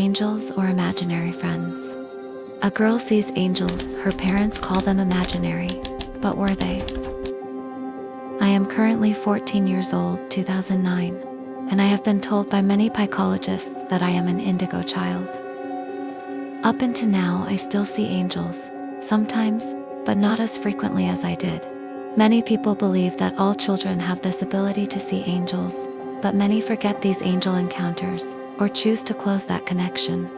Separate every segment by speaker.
Speaker 1: Angels or imaginary friends? A girl sees angels, her parents call them imaginary, but were they? I am currently 14 years old, 2009, and I have been told by many psychologists that I am an indigo child. Up until now, I still see angels, sometimes, but not as frequently as I did. Many people believe that all children have this ability to see angels, but many forget these angel encounters, or choose to close that connection.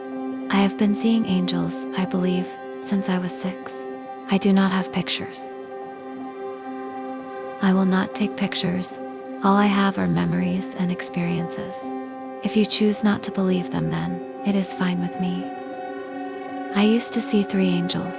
Speaker 1: I have been seeing angels, I believe, since I was 6. I do not have pictures. I will not take pictures. All I have are memories and experiences. If you choose not to believe them, then it is fine with me. I used to see 3 angels.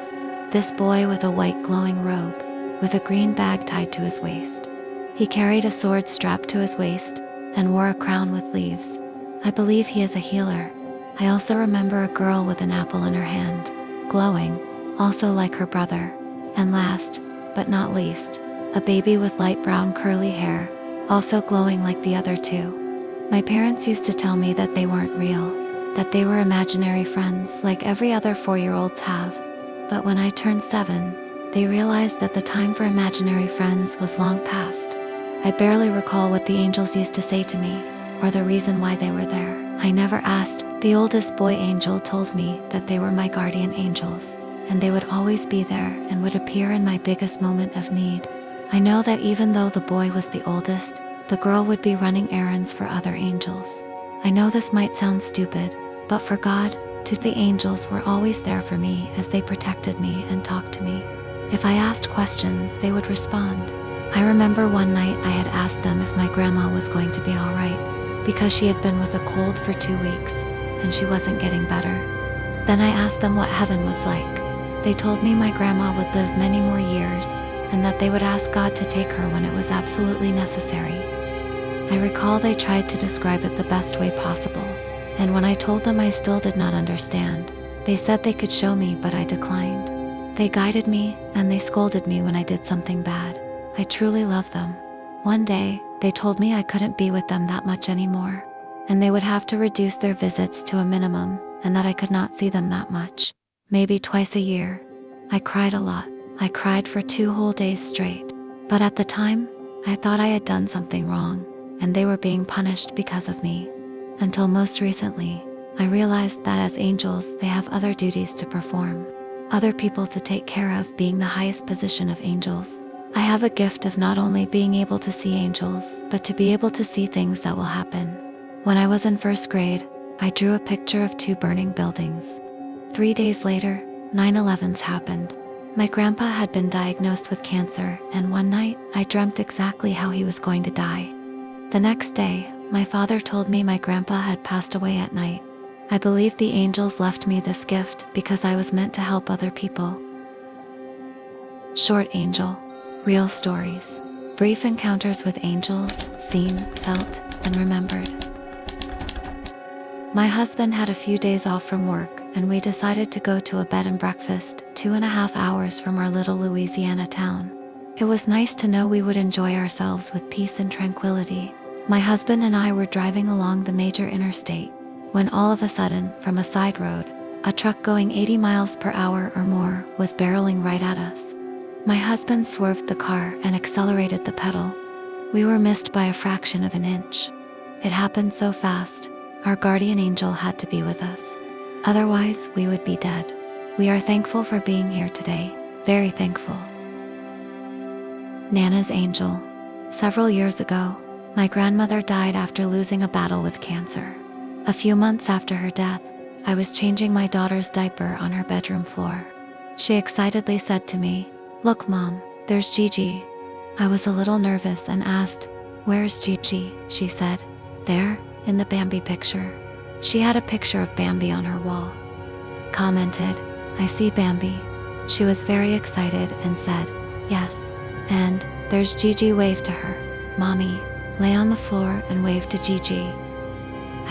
Speaker 1: This boy with a white glowing robe, with a green bag tied to his waist. He carried a sword strapped to his waist, and wore a crown with leaves. I believe he is a healer. I also remember a girl with an apple in her hand, glowing, also like her brother. And last, but not least, a baby with light brown curly hair, also glowing like the other 2. My parents used to tell me that they weren't real, that they were imaginary friends like every other 4-year-olds have. But when I turned 7, they realized that the time for imaginary friends was long past. I barely recall what the angels used to say to me, or the reason why they were there. I never asked. The oldest boy angel told me that they were my guardian angels, and they would always be there and would appear in my biggest moment of need. I know that even though the boy was the oldest, the girl would be running errands for other angels. I know this might sound stupid, but for God, the angels were always there for me as they protected me and talked to me. If I asked questions, they would respond. I remember one night I had asked them if my grandma was going to be all right, because she had been with a cold for 2 weeks, and she wasn't getting better. Then I asked them what heaven was like. They told me my grandma would live many more years, and that they would ask God to take her when it was absolutely necessary. I recall they tried to describe it the best way possible, and when I told them I still did not understand, they said they could show me, but I declined. They guided me, and they scolded me when I did something bad. I truly love them. One day, they told me I couldn't be with them that much anymore, and they would have to reduce their visits to a minimum, and that I could not see them that much, maybe twice a year. I cried a lot. I cried for 2 whole days straight. But at the time, I thought I had done something wrong, and they were being punished because of me. Until most recently, I realized that as angels, they have other duties to perform, other people to take care of, being the highest position of angels. I have a gift of not only being able to see angels, but to be able to see things that will happen. When I was in 1st grade, I drew a picture of 2 burning buildings. 3 days later, 9/11s happened. My grandpa had been diagnosed with cancer, and one night, I dreamt exactly how he was going to die. The next day, my father told me my grandpa had passed away at night. I believe the angels left me this gift because I was meant to help other people. Short angel. Real stories. Brief encounters with angels, seen, felt, and remembered. My husband had a few days off from work, and we decided to go to a bed and breakfast 2.5 hours from our little Louisiana town. It was nice to know we would enjoy ourselves with peace and tranquility. My husband and I were driving along the major interstate, when all of a sudden, from a side road, a truck going 80 miles per hour or more was barreling right at us. My husband swerved the car and accelerated the pedal. We were missed by a fraction of an inch. It happened so fast, our guardian angel had to be with us. Otherwise, we would be dead. We are thankful for being here today, very thankful. Nana's angel. Several years ago, my grandmother died after losing a battle with cancer. A few months after her death, I was changing my daughter's diaper on her bedroom floor. She excitedly said to me, "Look, Mom, there's Gigi." I was a little nervous and asked, "Where's Gigi?" She said, "There, in the Bambi picture." She had a picture of Bambi on her wall. Commented, "I see Bambi." She was very excited and said, "Yes, and there's Gigi." Waved to her. Mommy, lay on the floor and waved to Gigi.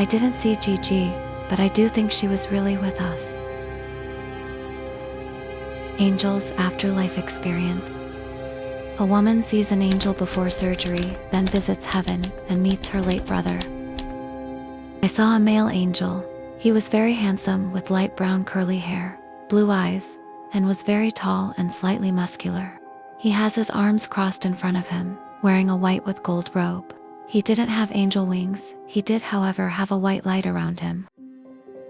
Speaker 1: I didn't see Gigi, but I do think she was really with us. Angels afterlife experience. A woman sees an angel before surgery, then visits heaven and meets her late brother. I saw a male angel. He was very handsome with light brown curly hair, blue eyes, and was very tall and slightly muscular. He has his arms crossed in front of him, wearing a white with gold robe. He didn't have angel wings, he did however have a white light around him.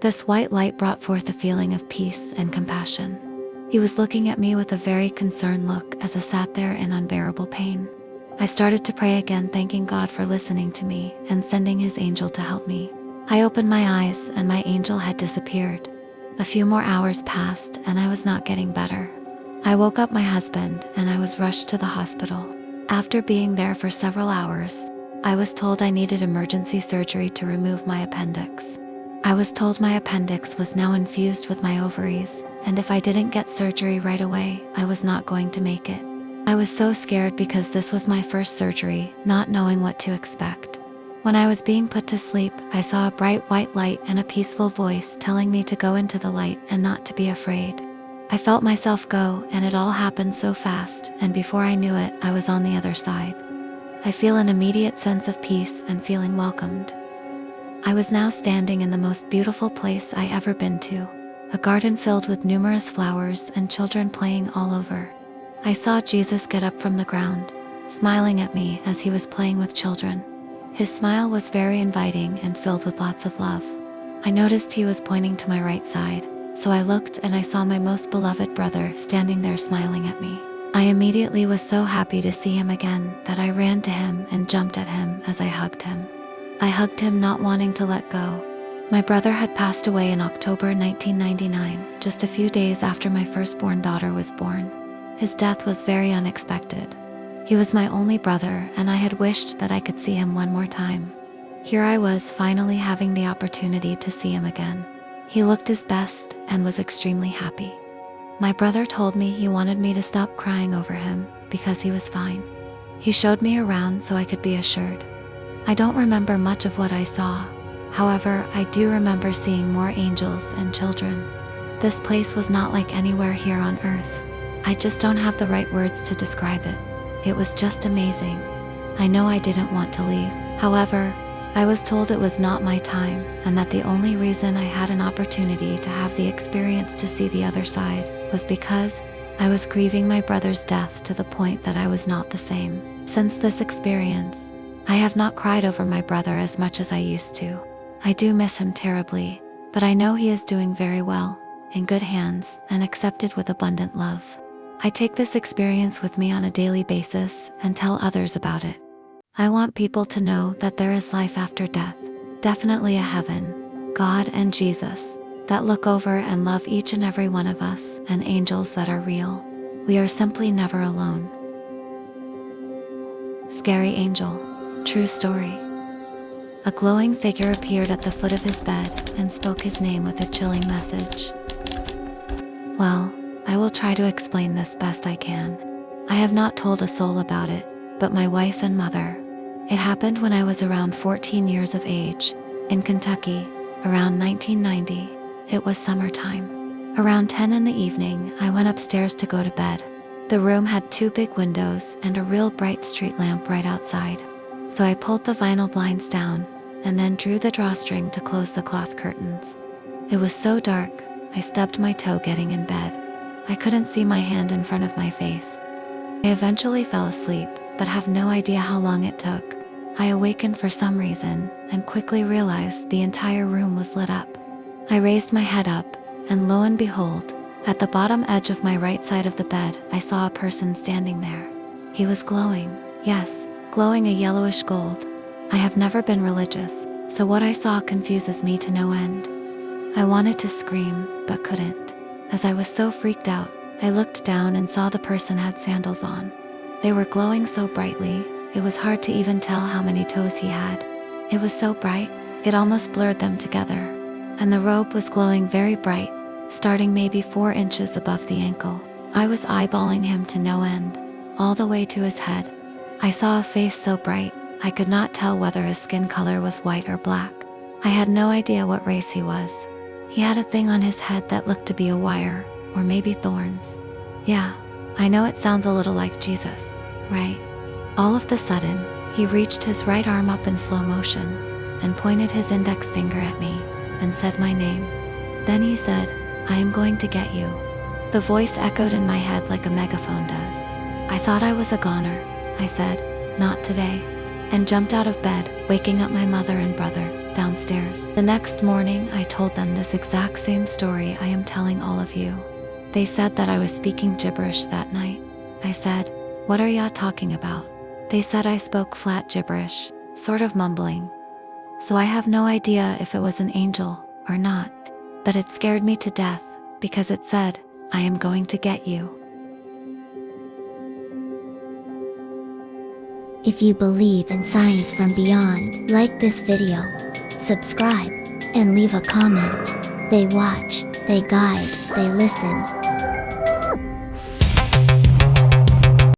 Speaker 1: This white light brought forth a feeling of peace and compassion. He was looking at me with a very concerned look as I sat there in unbearable pain. I started to pray again, thanking God for listening to me and sending his angel to help me. I opened my eyes and my angel had disappeared. A few more hours passed and I was not getting better. I woke up my husband and I was rushed to the hospital. After being there for several hours, I was told I needed emergency surgery to remove my appendix. I was told my appendix was now infused with my ovaries, and if I didn't get surgery right away, I was not going to make it. I was so scared because this was my first surgery, not knowing what to expect. When I was being put to sleep, I saw a bright white light and a peaceful voice telling me to go into the light and not to be afraid. I felt myself go, and it all happened so fast, and before I knew it, I was on the other side. I feel an immediate sense of peace and feeling welcomed. I was now standing in the most beautiful place I ever been to, a garden filled with numerous flowers and children playing all over. I saw Jesus get up from the ground, smiling at me as he was playing with children. His smile was very inviting and filled with lots of love. I noticed he was pointing to my right side, so I looked and I saw my most beloved brother standing there smiling at me. I immediately was so happy to see him again that I ran to him and jumped at him as I hugged him. I hugged him, not wanting to let go. My brother had passed away in October 1999, just a few days after my firstborn daughter was born. His death was very unexpected. He was my only brother, and I had wished that I could see him one more time. Here I was finally having the opportunity to see him again. He looked his best and was extremely happy. My brother told me he wanted me to stop crying over him because he was fine. He showed me around so I could be assured. I don't remember much of what I saw. However, I do remember seeing more angels and children. This place was not like anywhere here on earth. I just don't have the right words to describe it. It was just amazing. I know I didn't want to leave. However, I was told it was not my time and that the only reason I had an opportunity to have the experience to see the other side was because I was grieving my brother's death to the point that I was not the same. Since this experience, I have not cried over my brother as much as I used to. I do miss him terribly, but I know he is doing very well, in good hands, and accepted with abundant love. I take this experience with me on a daily basis and tell others about it. I want people to know that there is life after death, definitely a heaven, God and Jesus, that look over and love each and every one of us, and angels that are real. We are simply never alone. Scary angel. True story. A glowing figure appeared at the foot of his bed and spoke his name with a chilling message. Well, I will try to explain this best I can. I have not told a soul about it, but my wife and mother. It happened when I was around 14 years of age, in Kentucky, around 1990. It was summertime. Around 10 in the evening, I went upstairs to go to bed. The room had 2 big windows and a real bright street lamp right outside. So I pulled the vinyl blinds down and then drew the drawstring to close the cloth curtains. It was so dark, I stubbed my toe getting in bed. I couldn't see my hand in front of my face. I eventually fell asleep, but have no idea how long it took. I awakened for some reason and quickly realized the entire room was lit up. I raised my head up, and lo and behold, at the bottom edge of my right side of the bed, I saw a person standing there. He was glowing, yes, glowing a yellowish gold. I have never been religious, so what I saw confuses me to no end. I wanted to scream, but couldn't. As I was so freaked out, I looked down and saw the person had sandals on. They were glowing so brightly, it was hard to even tell how many toes he had. It was so bright, it almost blurred them together. And the robe was glowing very bright, starting maybe 4 inches above the ankle. I was eyeballing him to no end, all the way to his head. I saw a face so bright, I could not tell whether his skin color was white or black. I had no idea what race he was. He had a thing on his head that looked to be a wire, or maybe thorns. Yeah, I know it sounds a little like Jesus, right? All of the sudden, he reached his right arm up in slow motion and pointed his index finger at me. and said my name. Then he said, "I am going to get you." The voice echoed in my head like a megaphone does. I thought I was a goner. I said, "Not today," and jumped out of bed, waking up my mother and brother downstairs. The next morning, I told them this exact same story I am telling all of you. They said that I was speaking gibberish that night. I said, "What are ya talking about?" They said I spoke flat gibberish, sort of mumbling. So I have no idea if it was an angel or not, but it scared me to death because it said, "I am going to get you."
Speaker 2: If you believe in science from beyond, like this video, subscribe, and leave a comment. They watch, they guide, they listen.